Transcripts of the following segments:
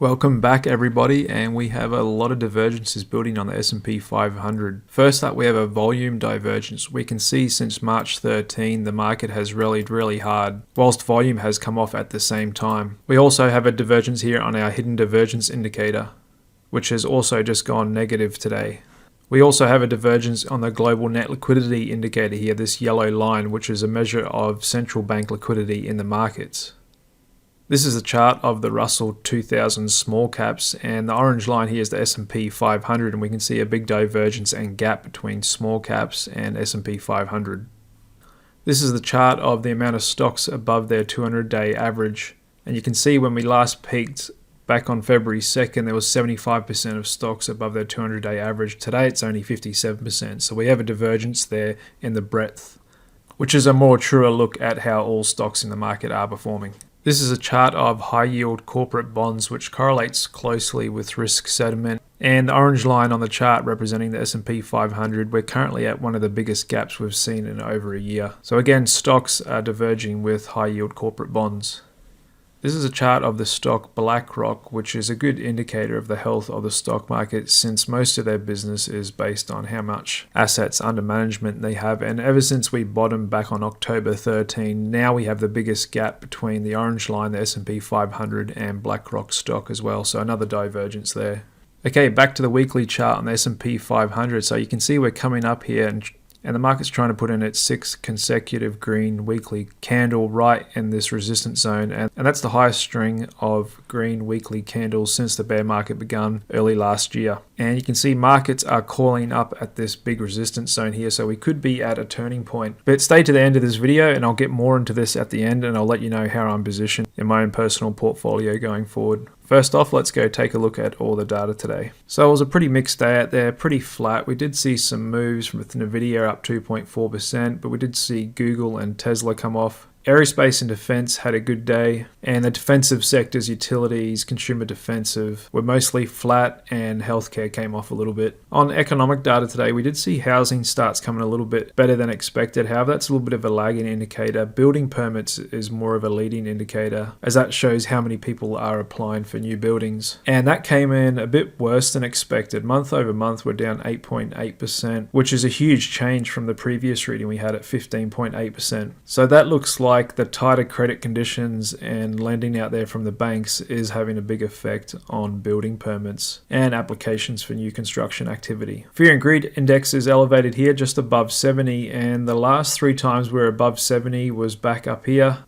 Welcome back everybody, and we have a lot of divergences building on the S&P 500. First up, we have a volume divergence. We can see since March 13 the market has rallied really hard, whilst volume has come off at the same time. We also have a divergence here on our hidden divergence indicator, which has also just gone negative today. We also have a divergence on the global net liquidity indicator here, this yellow line, which is a measure of central bank liquidity in the markets. This is a chart of the Russell 2000 small caps, and the orange line here is the S&P 500, and we can see a big divergence and gap between small caps and S&P 500. This is the chart of the amount of stocks above their 200-day average, and you can see when we last peaked back on February 2nd, there was 75% of stocks above their 200-day average. Today it's only 57%, so we have a divergence there in the breadth, which is a more truer look at how all stocks in the market are performing. This is a chart of high-yield corporate bonds, which correlates closely with risk sentiment. And the orange line on the chart representing the S&P 500, we're currently at one of the biggest gaps we've seen in over a year. So again, stocks are diverging with high-yield corporate bonds. This is a chart of the stock BlackRock, which is a good indicator of the health of the stock market, since most of their business is based on how much assets under management they have. And ever since we bottomed back on October 13, now we have the biggest gap between the orange line, the S&P 500, and BlackRock stock as well. So another divergence there. Okay, back to the weekly chart on the S&P 500. So you can see we're coming up here and the market's trying to put in its sixth consecutive green weekly candle right in this resistance zone, and that's the highest string of green weekly candles since the bear market began early last year. And you can see markets are calling up at this big resistance zone here, so we could be at a turning point. But stay to the end of this video and I'll get more into this at the end, and I'll let you know how I'm positioned in my own personal portfolio going forward. First off, let's go take a look at all the data today. So it was a pretty mixed day out there, pretty flat. We did see some moves with Nvidia up 2.4%, but we did see Google and Tesla come off. Aerospace and defense had a good day, and the defensive sectors, utilities, consumer defensive, were mostly flat, and healthcare came off a little bit. On economic data today, we did see housing starts coming a little bit better than expected. However, that's a little bit of a lagging indicator. Building permits is more of a leading indicator, as that shows how many people are applying for new buildings. And that came in a bit worse than expected. Month over month, we're down 8.8%, which is a huge change from the previous reading we had at 15.8%. So that looks like the tighter credit conditions and lending out there from the banks is having a big effect on building permits and applications for new construction activity. Fear and greed index is elevated here, just above 70, and the last three times we were above 70 was back up here,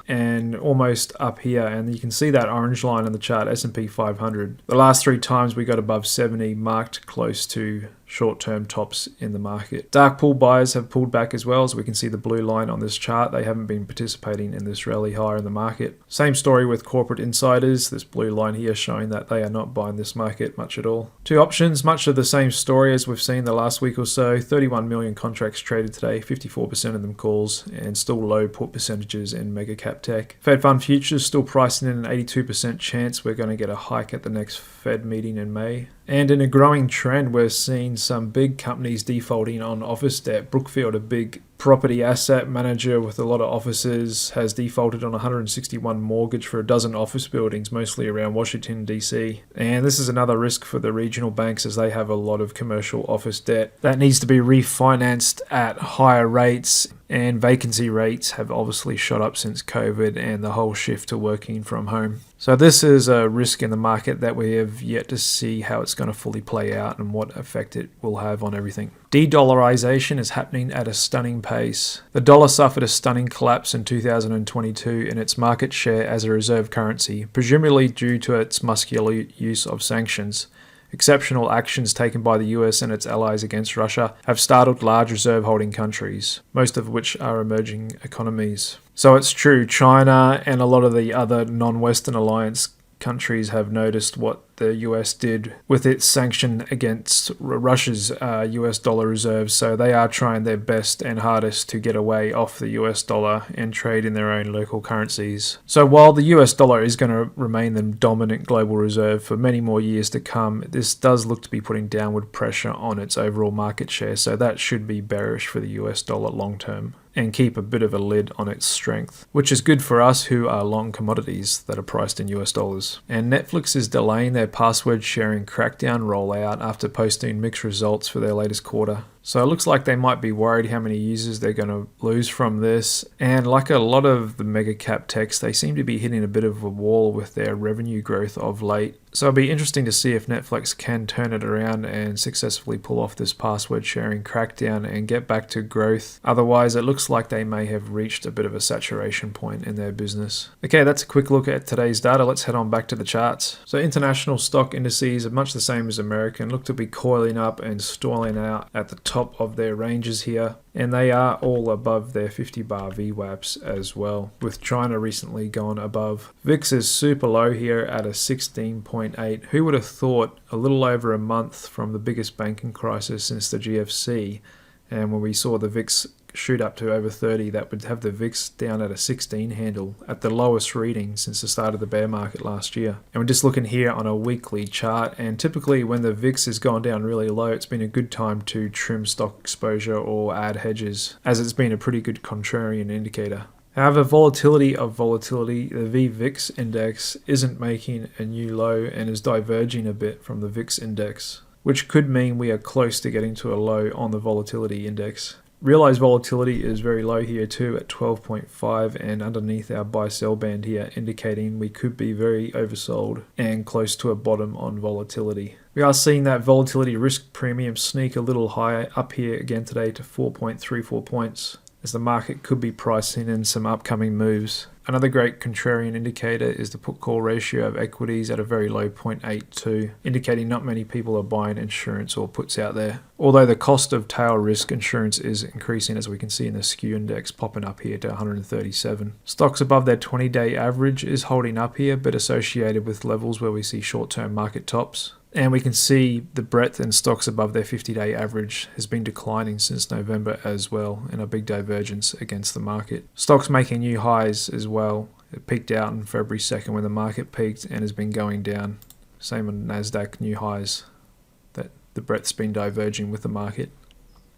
and almost up here. And you can see that orange line on the chart, S&P 500. The last three times we got above 70 marked close to short-term tops in the market. Dark pool buyers have pulled back as well, as we can see the blue line on this chart. They haven't been participating in this rally higher in the market. Same story with corporate insiders, this blue line here showing that they are not buying this market much at all. Two options, much of the same story as we've seen the last week or so. 31 million contracts traded today, 54% of them calls, and still low put percentages in mega cap tech. Fed fund futures still pricing in an 82% chance we're going to get a hike at the next Fed meeting in May. And in a growing trend, we're seeing some big companies defaulting on office debt. Brookfield, a big property asset manager with a lot of offices, has defaulted on 161 mortgage for a dozen office buildings, mostly around Washington, D.C. And this is another risk for the regional banks, as they have a lot of commercial office debt that needs to be refinanced at higher rates. And vacancy rates have obviously shot up since COVID and the whole shift to working from home. So this is a risk in the market that we have yet to see how it's going to fully play out and what effect it will have on everything. De-dollarization is happening at a stunning pace. The dollar suffered a stunning collapse in 2022 in its market share as a reserve currency, presumably due to its muscular use of sanctions. Exceptional actions taken by the US and its allies against Russia have startled large reserve holding countries, most of which are emerging economies. So it's true, China and a lot of the other non-Western alliance countries have noticed what the US did with its sanction against Russia's US dollar reserves, so they are trying their best and hardest to get away off the US dollar and trade in their own local currencies. So while the US dollar is going to remain the dominant global reserve for many more years to come, this does look to be putting downward pressure on its overall market share, so that should be bearish for the US dollar long term and keep a bit of a lid on its strength, which is good for us who are long commodities that are priced in US dollars. And Netflix is delaying their password sharing crackdown rollout after posting mixed results for their latest quarter. So it looks like they might be worried how many users they're going to lose from this. And like a lot of the mega cap techs, they seem to be hitting a bit of a wall with their revenue growth of late. So it'll be interesting to see if Netflix can turn it around and successfully pull off this password sharing crackdown and get back to growth. Otherwise, it looks like they may have reached a bit of a saturation point in their business. Okay, that's a quick look at today's data. Let's head on back to the charts. So international stock indices are much the same as American, look to be coiling up and stalling out at the top of their ranges here. And they are all above their 50 bar VWAPs as well, with China recently gone above. VIX is super low here at a 16.8. Who would have thought a little over a month from the biggest banking crisis since the GFC, and when we saw the VIX shoot up to over 30, that would have the VIX down at a 16 handle at the lowest reading since the start of the bear market last year. And we're just looking here on a weekly chart, and typically when the VIX has gone down really low, it's been a good time to trim stock exposure or add hedges, as it's been a pretty good contrarian indicator. However, volatility of volatility, the VVIX index isn't making a new low and is diverging a bit from the VIX index, which could mean we are close to getting to a low on the volatility index. Realized volatility is very low here too at 12.5 and underneath our buy-sell band here, indicating we could be very oversold and close to a bottom on volatility. We are seeing that volatility risk premium sneak a little higher up here again today to 4.34 points, as the market could be pricing in some upcoming moves. Another great contrarian indicator is the put-call ratio of equities at a very low 0.82, indicating not many people are buying insurance or puts out there. Although the cost of tail risk insurance is increasing, as we can see in the skew index popping up here to 137. Stocks above their 20-day average is holding up here, but associated with levels where we see short-term market tops. And we can see the breadth in stocks above their 50-day average has been declining since November as well, in a big divergence against the market. Stocks making new highs as well. It peaked out on February 2nd when the market peaked and has been going down. Same on NASDAQ, new highs. That the breadth's been diverging with the market.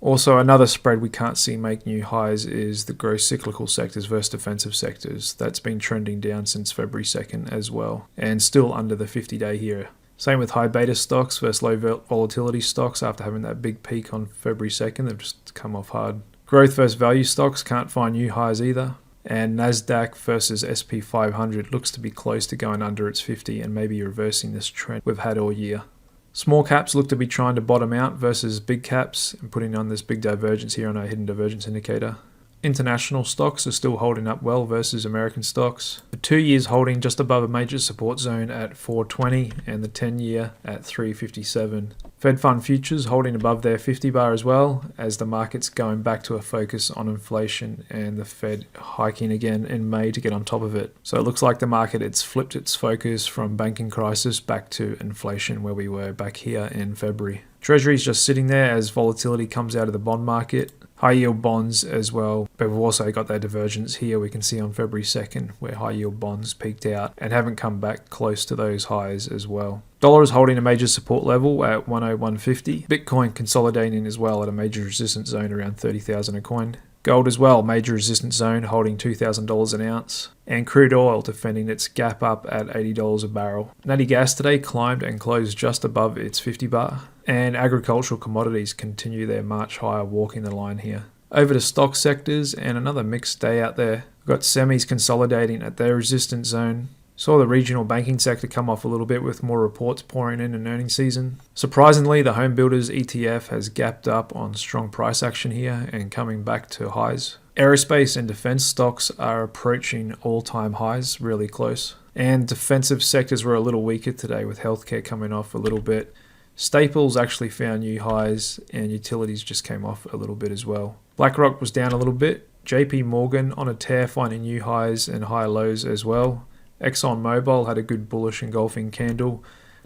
Also, another spread we can't see make new highs is the growth cyclical sectors versus defensive sectors. That's been trending down since February 2nd as well, and still under the 50-day here. Same with high beta stocks versus low volatility stocks. After having that big peak on February 2nd, they've just come off hard. Growth versus value stocks can't find new highs either. And NASDAQ versus SP500 looks to be close to going under its 50 and maybe reversing this trend we've had all year. Small caps look to be trying to bottom out versus big caps and putting on this big divergence here on our hidden divergence indicator. International stocks are still holding up well versus American stocks. The 2 years holding just above a major support zone at 420 and the 10-year at 357. Fed fund futures holding above their 50 bar as well, as the market's going back to a focus on inflation and the Fed hiking again in May to get on top of it. So it looks like the market, it's flipped its focus from banking crisis back to inflation, where we were back here in February. Treasury's just sitting there as volatility comes out of the bond market. High yield bonds as well, but we've also got that divergence here we can see on February 2nd, where high yield bonds peaked out and haven't come back close to those highs as well. Dollar is holding a major support level at 101.50. Bitcoin consolidating as well at a major resistance zone around 30,000 a coin. Gold as well, major resistance zone holding $2,000 an ounce. And crude oil defending its gap up at $80 a barrel. Natty gas today climbed and closed just above its 50 bar. And agricultural commodities continue their march higher, walking the line here. Over to stock sectors, and another mixed day out there. We've got semis consolidating at their resistance zone. Saw the regional banking sector come off a little bit with more reports pouring in earnings season. Surprisingly, the home builders ETF has gapped up on strong price action here and coming back to highs. Aerospace and defense stocks are approaching all-time highs, really close. And defensive sectors were a little weaker today, with healthcare coming off a little bit. Staples actually found new highs, and utilities just came off a little bit as well. BlackRock was down a little bit. JP Morgan on a tear, finding new highs and high lows as well. ExxonMobil had a good bullish engulfing candle,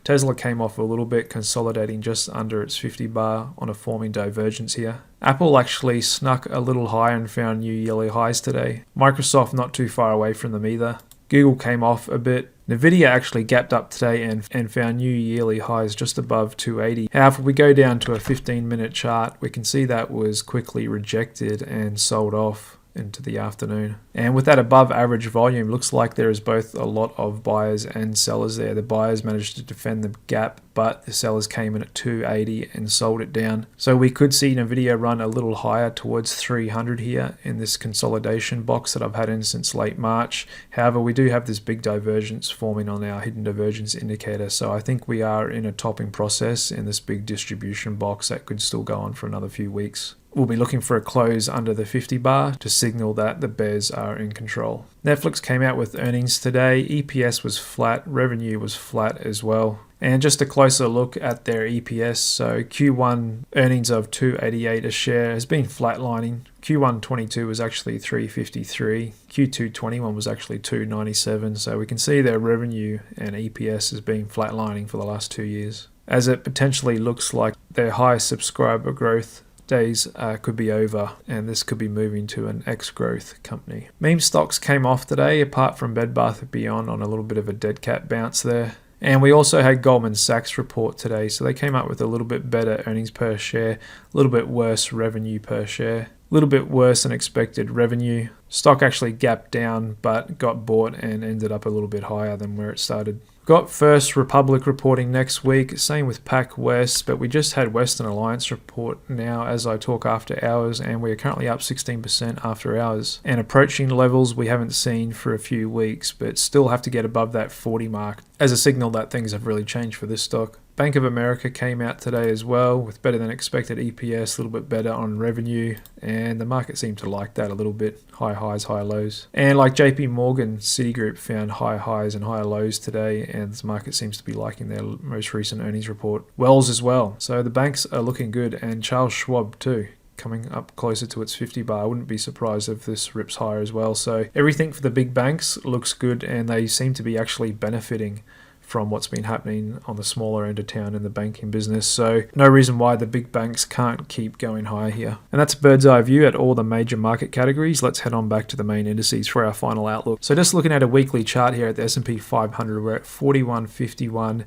Tesla came off a little bit, consolidating just under its 50 bar on a forming divergence here. Apple actually snuck a little higher and found new yearly highs today. Microsoft not too far away from them either. Google came off a bit. Nvidia actually gapped up today and found new yearly highs just above 280. However, if we go down to a 15-minute chart, we can see that was quickly rejected and sold off into the afternoon. And with that above average volume, looks like there is both a lot of buyers and sellers there. The buyers managed to defend the gap, but the sellers came in at 280 and sold it down. So we could see Nvidia run a little higher towards 300 here in this consolidation box that I've had in since late March. However, we do have this big divergence forming on our hidden divergence indicator. So I think we are in a topping process in this big distribution box that could still go on for another few weeks. We'll be looking for a close under the 50 bar to signal that the bears are in control. Netflix came out with earnings today. EPS was flat, revenue was flat as well. And just a closer look at their EPS. So Q1 earnings of $2.88 a share has been flatlining. Q1 22 was actually $3.53. Q2 21 was actually $2.97. So we can see their revenue and EPS has been flatlining for the last 2 years, as it potentially looks like their high subscriber growth days could be over, and this could be moving to an ex-growth company. Meme stocks came off today, apart from Bed Bath & Beyond on a little bit of a dead cat bounce there. And we also had Goldman Sachs report today, so they came up with a little bit better earnings per share, a little bit worse revenue per share, a little bit worse than expected revenue. Stock actually gapped down but got bought and ended up a little bit higher than where it started. Got First Republic reporting next week, same with PacWest, but we just had Western Alliance report now as I talk after hours, and we are currently up 16% after hours and approaching levels we haven't seen for a few weeks, but still have to get above that 40 mark as a signal that things have really changed for this stock. Bank of America came out today as well with better than expected EPS, a little bit better on revenue, and the market seemed to like that a little bit. High highs, high lows. And like JP Morgan, Citigroup found high highs and high lows today, and the market seems to be liking their most recent earnings report. Wells as well. So the banks are looking good, and Charles Schwab too, coming up closer to its 50 bar. I wouldn't be surprised if this rips higher as well. So everything for the big banks looks good, and they seem to be actually benefiting from what's been happening on the smaller end of town in the banking business. So no reason why the big banks can't keep going higher here. And that's a bird's eye view at all the major market categories. Let's head on back to the main indices for our final outlook. So just looking at a weekly chart here at the S&P 500, we're at 4151.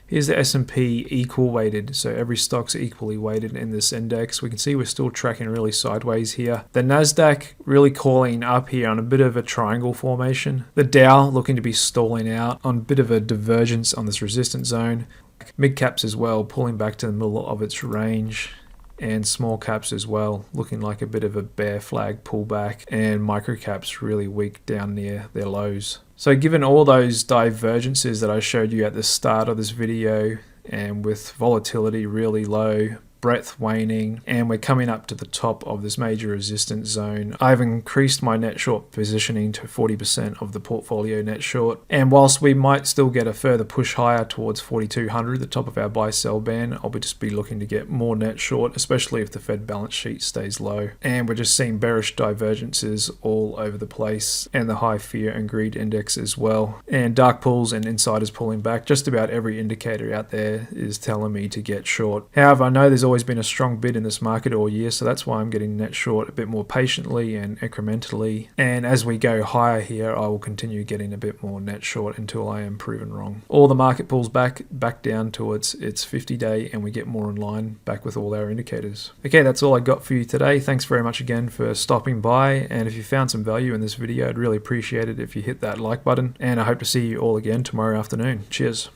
Here's the S&P equal weighted, so every stock's equally weighted in this index. We can see we're still tracking really sideways here. The NASDAQ really calling up here on a bit of a triangle formation. The Dow looking to be stalling out on a bit of a divergence on this resistance zone. Mid caps as well, pulling back to the middle of its range. And small caps as well, looking like a bit of a bear flag pullback, and micro caps really weak down near their lows. So given all those divergences that I showed you at the start of this video, and with volatility really low, breadth waning, and we're coming up to the top of this major resistance zone, I've increased my net short positioning to 40% of the portfolio net short. And whilst we might still get a further push higher towards 4200, the top of our buy sell band, I'll just be looking to get more net short, especially if the Fed balance sheet stays low. And we're just seeing bearish divergences all over the place, and the high fear and greed index as well. And dark pools and insiders pulling back. Just about every indicator out there is telling me to get short. However, I know there's always been a strong bid in this market all year, so that's why I'm getting net short a bit more patiently and incrementally. And as we go higher here, I will continue getting a bit more net short until I am proven wrong. All the market pulls back down towards its 50-day, and we get more in line back with all our indicators. Okay, that's all I got for you today. Thanks very much again for stopping by, and if you found some value in this video, I'd really appreciate it if you hit that like button, and I hope to see you all again tomorrow afternoon. Cheers.